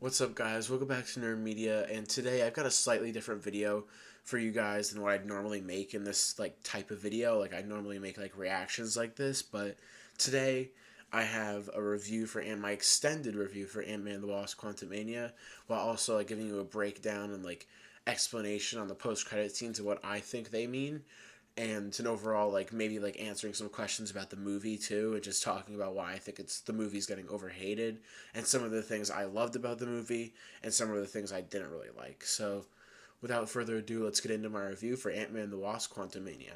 What's up, guys? Welcome back to Nerd Media, and today I've got a slightly different video for you guys than what I'd normally make in this type of video. I normally make reactions like this, but today I have a review for my extended review for Ant-Man and the Wasp: Quantiumania, while also giving you a breakdown and explanation on the post-credit scenes and what I think they mean, and an overall maybe answering some questions about the movie too, and just talking about why I think the movie's getting overhated, and some of the things I loved about the movie and some of the things I didn't really like. So without further ado, let's get into my review for Ant-Man and the Wasp: Quantumania.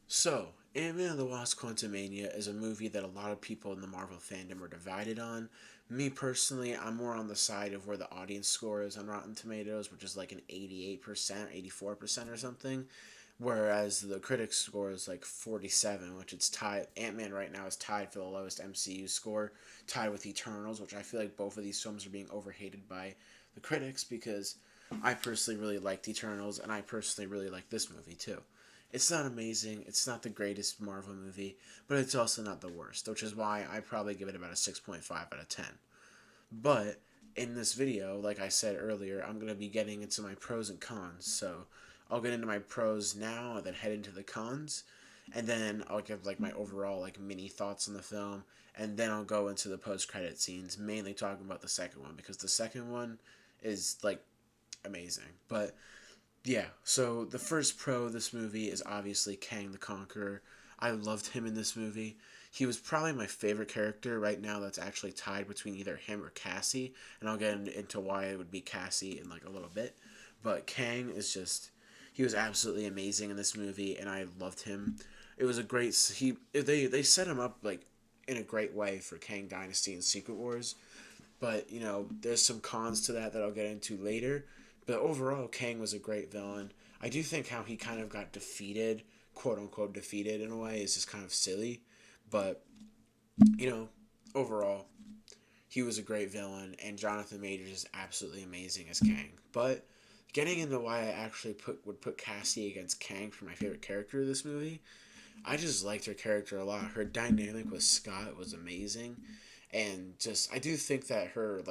So Ant-Man and the Wasp: Quantumania is a movie that a lot of people in the Marvel fandom are divided on. Me personally, I'm more on the side of where the audience score is on Rotten Tomatoes, which is an 88%, 84% or something. Whereas the critics score is 47, which it's tied. Ant-Man right now is tied for the lowest MCU score, tied with Eternals, which I feel like both of these films are being overhated by the critics because I personally really liked Eternals, and I personally really like this movie too. It's not amazing, it's not the greatest Marvel movie, but it's also not the worst, which is why I probably give it about a 6.5 out of 10. But in this video, like I said earlier, I'm going to be getting into my pros and cons. So I'll get into my pros now and then head into the cons. And then I'll give my overall mini thoughts on the film. And then I'll go into the post-credit scenes, mainly talking about the second one because the second one is amazing. But yeah, so the first pro of this movie is obviously Kang the Conqueror. I loved him in this movie. He was probably my favorite character right now that's actually tied between either him or Cassie, and I'll get into why it would be Cassie in a little bit. But Kang is just he was absolutely amazing in this movie, and I loved him. It was a great they set him up in a great way for Kang Dynasty and Secret Wars, but there's some cons to that I'll get into later. But overall, Kang was a great villain. I do think how he kind of got defeated, quote unquote defeated in a way, is just kind of silly. But you know, overall, he was a great villain, and Jonathan Majors is absolutely amazing as Kang. But getting into why I actually would put Cassie against Kang for my favorite character of this movie, I just liked her character a lot. Her dynamic with Scott was amazing, and just I do think that her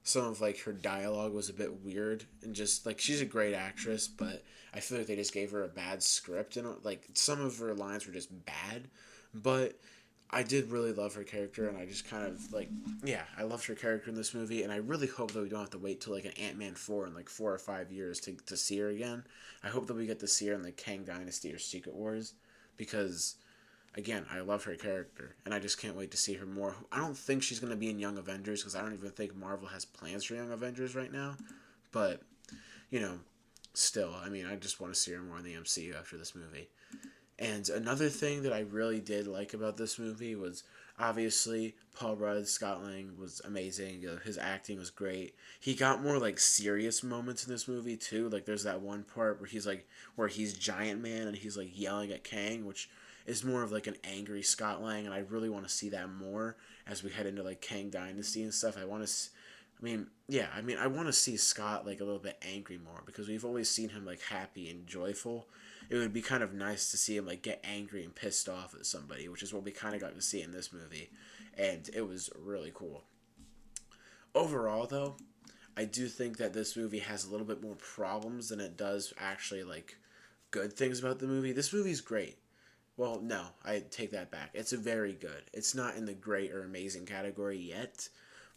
some of her dialogue was a bit weird, and just she's a great actress, but I feel like they just gave her a bad script, and some of her lines were just bad. But I did really love her character, and I just kind of yeah, I loved her character in this movie, and I really hope that we don't have to wait till an Ant-Man 4 in 4 or 5 years to see her again. I hope that we get to see her in Kang Dynasty or Secret Wars, because again, I love her character, and I just can't wait to see her more. I don't think she's going to be in Young Avengers, because I don't even think Marvel has plans for Young Avengers right now. But, you know, still, I mean, I just want to see her more in the MCU after this movie. And another thing that I really did like about this movie was obviously Paul Rudd, Scott Lang was amazing. His acting was great. He got more serious moments in this movie too. There's that one part where he's Giant Man and he's yelling at Kang, which is more of an angry Scott Lang, and I really want to see that more as we head into Kang Dynasty and stuff. I mean, yeah, I mean, I want to see Scott a little bit angry more because we've always seen him happy and joyful. It would be kind of nice to see him get angry and pissed off at somebody, which is what we kind of got to see in this movie, and it was really cool. Overall, though, I do think that this movie has a little bit more problems than it does actually good things about the movie. This movie's great. Well, no, I take that back. It's a very good. It's not in the great or amazing category yet,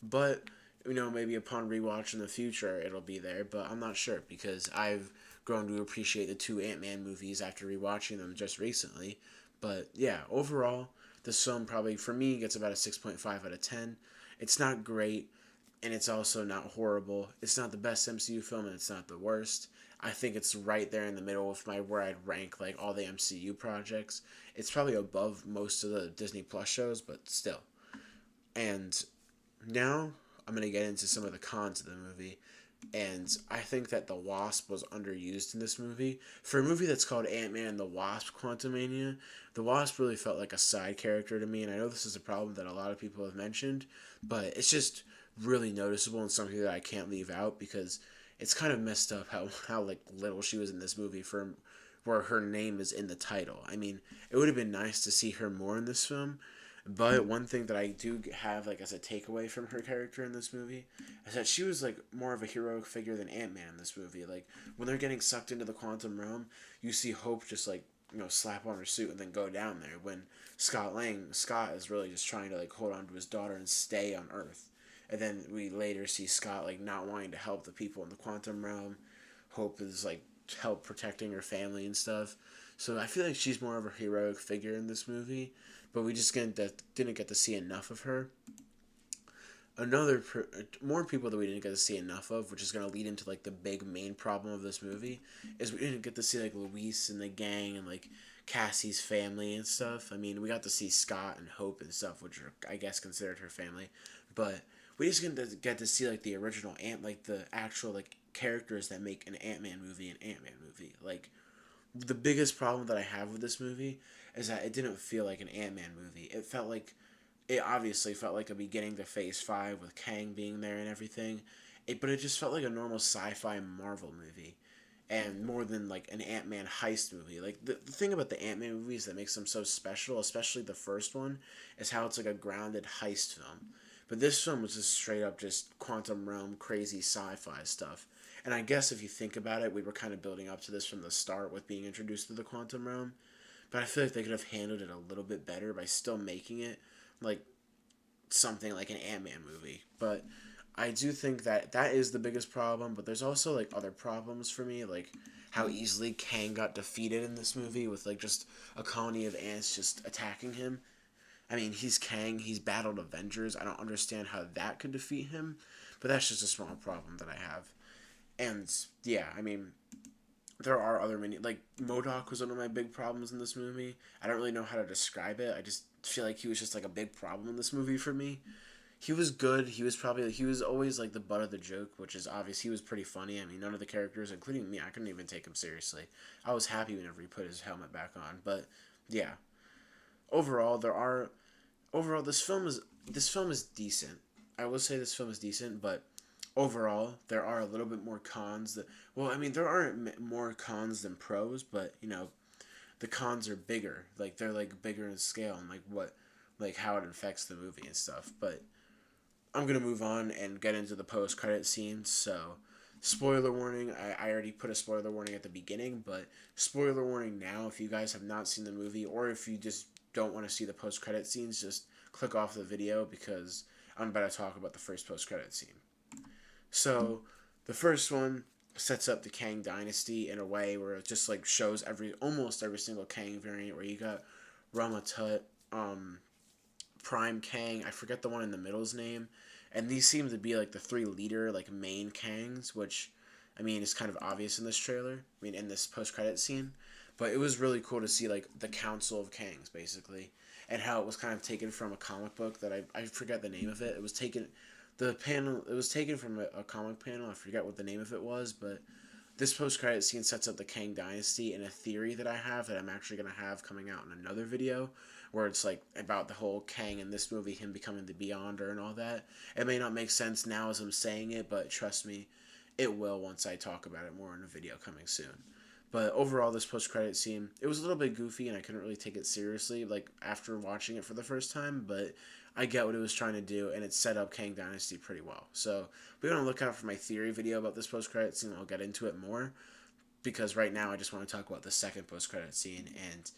but maybe upon rewatch in the future it'll be there. But I'm not sure because I've grown to appreciate the two Ant-Man movies after rewatching them just recently. But yeah, overall, this film probably for me gets about a 6.5 out of 10. It's not great, and it's also not horrible. It's not the best MCU film, and it's not the worst. I think it's right there in the middle of where I'd rank all the MCU projects. It's probably above most of the Disney Plus shows, but still. And now I'm gonna get into some of the cons of the movie. And I think that the Wasp was underused in this movie. For a movie that's called Ant-Man and the Wasp: Quantumania, the Wasp really felt like a side character to me, and I know this is a problem that a lot of people have mentioned, but it's just really noticeable and something that I can't leave out because it's kind of messed up how little she was in this movie for where her name is in the title. I mean, it would have been nice to see her more in this film. But one thing that I do have like as a takeaway from her character in this movie is that she was like more of a heroic figure than Ant-Man in this movie. Like when they're getting sucked into the quantum realm, you see Hope just like, slap on her suit and then go down there. When Scott is really just trying to like hold on to his daughter and stay on Earth. And then we later see Scott like not wanting to help the people in the quantum realm. Hope is like help protecting her family and stuff. So I feel like she's more of a heroic figure in this movie, but we just didn't get to see enough of her. More people that we didn't get to see enough of, which is going to lead into like the big main problem of this movie, is we didn't get to see like Luis and the gang and like Cassie's family and stuff. I mean, we got to see Scott and Hope and stuff, which are I guess considered her family, but we just get to see like the original like the actual like characters that make an Ant-Man movie an Ant-Man movie. Like the biggest problem that I have with this movie is that it didn't feel like an Ant-Man movie. It obviously felt like a beginning to Phase 5 with Kang being there and everything. But it just felt like a normal sci-fi Marvel movie. And more than like an Ant-Man heist movie. Like the thing about the Ant-Man movies that makes them so special, especially the first one, is how it's like a grounded heist film. But this film was just straight up just quantum realm crazy sci-fi stuff. And I guess if you think about it, we were kind of building up to this from the start with being introduced to the quantum realm. But I feel like they could have handled it a little bit better by still making it like something like an Ant-Man movie. But I do think that that is the biggest problem, but there's also like other problems for me, like how easily Kang got defeated in this movie with like just a colony of ants just attacking him. I mean, he's Kang, he's battled Avengers. I don't understand how that could defeat him, but that's just a small problem that I have. And yeah, I mean, there are other many like MODOK was one of my big problems in this movie. I don't really know how to describe it. I just feel like he was just like a big problem in this movie for me. He was good. He was always like the butt of the joke, which is obvious. He was pretty funny. I mean, none of the characters, including me, I couldn't even take him seriously. I was happy whenever he put his helmet back on. But yeah, overall, this film is decent. I will say this film is decent, but overall, there are a little bit more cons that. Well, I mean, there aren't more cons than pros, but the cons are bigger. Like they're like bigger in scale and like how it affects the movie and stuff. But I'm gonna move on and get into the post credit scenes. So, spoiler warning. I already put a spoiler warning at the beginning, but spoiler warning now. If you guys have not seen the movie, or if you just don't want to see the post credit scenes, just click off the video because I'm about to talk about the first post credit scene. So, the first one sets up the Kang Dynasty in a way where it just like shows almost every single Kang variant. Where you got Rama Tut, Prime Kang. I forget the one in the middle's name, and these seem to be like the three leader like main Kangs, which I mean is kind of obvious in this trailer. I mean in this post credit scene, but it was really cool to see like the Council of Kangs basically, and how it was kind of taken from a comic book that I forget the name of it. It was taken it was taken from a comic panel. I forget what the name of it was, but this post credit scene sets up the Kang Dynasty in a theory that I have that I'm actually gonna have coming out in another video, where it's like about the whole Kang in this movie, him becoming the Beyonder and all that. It may not make sense now as I'm saying it, but trust me, it will once I talk about it more in a video coming soon. But overall, this post credit scene, it was a little bit goofy and I couldn't really take it seriously like after watching it for the first time, but I get what it was trying to do and it set up Kang Dynasty pretty well. So be on the lookout for my theory video about this post credit scene. I'll get into it more because right now I just want to talk about the second post credit scene. And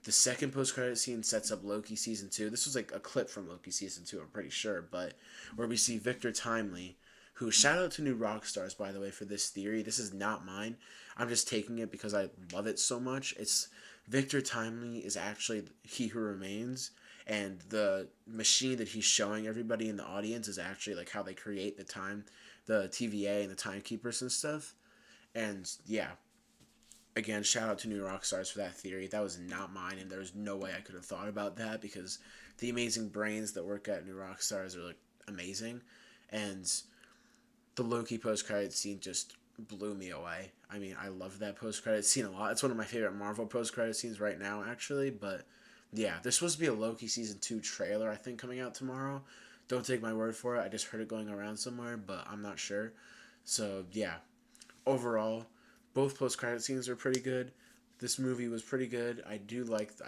the second post credit scene sets up Loki season 2. This was like a clip from Loki season 2, I'm pretty sure, but where we see Victor Timely, who, shout out to New Rockstars by the way for this theory. This is not mine. I'm just taking it because I love it so much. It's Victor Timely is actually He Who Remains, and the machine that he's showing everybody in the audience is actually like how they create the TVA and the timekeepers and stuff. And yeah, again, shout out to New Rockstars for that theory. That was not mine, and there was no way I could have thought about that because the amazing brains that work at New Rockstars are like amazing, and the Loki post credit scene just blew me away. I mean, I love that post credit scene a lot. It's one of my favorite Marvel post credit scenes right now, actually. But yeah, there's supposed to be a Loki season 2 trailer, I think, coming out tomorrow. Don't take my word for it. I just heard it going around somewhere, but I'm not sure. So yeah, overall, both post credit scenes are pretty good. This movie was pretty good. I